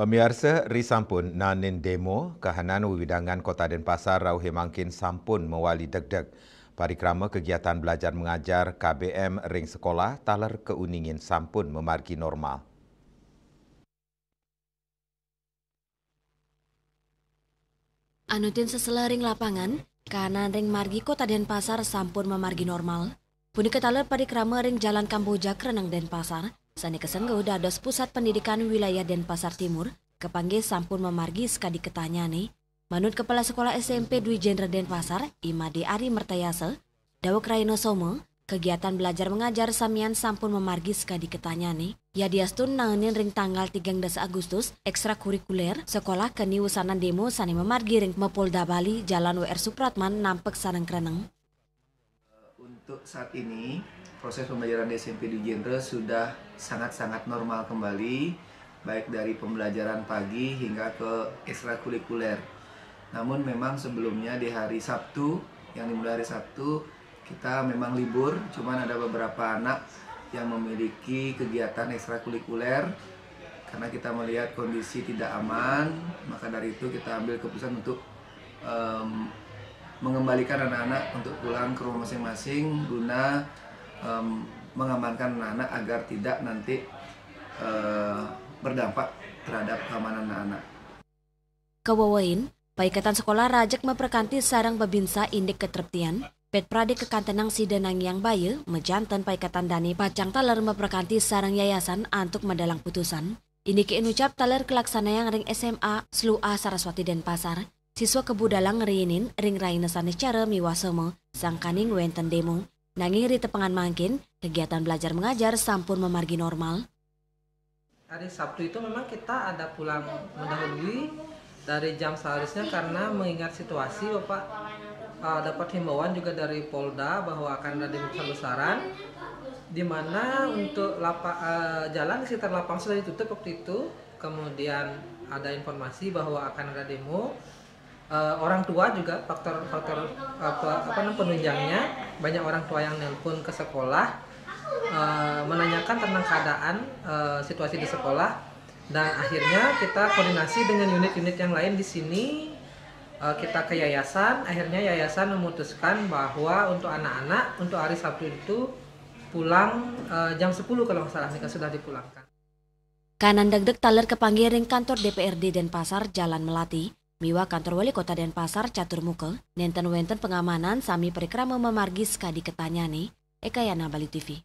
Pemirsa risampun nanin demo kahanan wiwidangan Kota Denpasar rauhe mangkin sampun mewali deg-deg. Parikrama kegiatan belajar mengajar KBM ring sekolah taler keuningin sampun memargi normal. Anutin seselering lapangan, kahanan ring margi Kota Denpasar sampun memargi normal. Puni ketaler parikrama ring Jalan Kamboja Kreneng Denpasar, sani kesenggo dados pusat pendidikan wilayah Denpasar Timur, kepanggih sampun memargi sekadi ketanyane. Manut Kepala Sekolah SMP Dwi Jenderal Denpasar, Imade Ari Mertayase, Dawek Raino Somo, kegiatan belajar mengajar samian sampun memargi sekadi ketanyane. Ya diastun naenin ring tanggal 13 Agustus, ekstrakurikuler, sekolah keni usanan demo sani memargi ring Mapolda Bali, Jalan WR Supratman, Nampek Sareng Kreneng. Untuk saat ini, proses pembelajaran di SMP Dwi Jenderal sudah sangat-sangat normal kembali, baik dari pembelajaran pagi hingga ke ekstrakurikuler. Namun memang sebelumnya di hari Sabtu, yang dimulai hari Sabtu, kita memang libur, cuman ada beberapa anak yang memiliki kegiatan ekstrakurikuler. Karena kita melihat kondisi tidak aman, maka dari itu kita ambil keputusan untuk mengembalikan anak-anak untuk pulang ke rumah masing-masing guna mengamankan anak-anak agar tidak nanti berdampak terhadap keamanan anak-anak. Kewawain, Paikatan sekolah rajak memperkanti sarang babinsa indik ketertian, pet prade kekantenang sidenang yang baye, mejantan paikatan dani pacang taler memperkanti sarang yayasan antuk medalang putusan. Ini keinucap taler kelaksana yang ring SMA Slua Saraswati Denpasar, siswa kebudalang riinin ring rainesane cara miwasemo, sangkaning wenten demo, nanging rite pengan mangkin, kegiatan belajar mengajar sampun memargi normal. Hari Sabtu itu memang kita ada pulang mendahului dari jam seharusnya karena mengingat situasi Bapak dapat himbauan juga dari Polda bahwa akan ada demo besar-besaran di mana untuk jalan di sekitar lapangan sudah ditutup waktu itu. Kemudian ada informasi bahwa akan ada demo. Orang tua juga faktor penunjangnya, banyak orang tua yang nelpon ke sekolah menanyakan tentang keadaan situasi di sekolah. Dan akhirnya kita koordinasi dengan unit-unit yang lain di sini, kita ke yayasan. Akhirnya yayasan memutuskan bahwa untuk anak-anak untuk hari Sabtu itu pulang jam 10 kalau nggak salah, sudah dipulangkan. Kanan deg-deg taler kepanggih ring kantor DPRD Denpasar Jalan Melati, miwa kantor wali kota Denpasar Catur Muke, nenten wenten pengamanan sami perikrama memargi sekadi ketanyane, Ekayana Bali TV.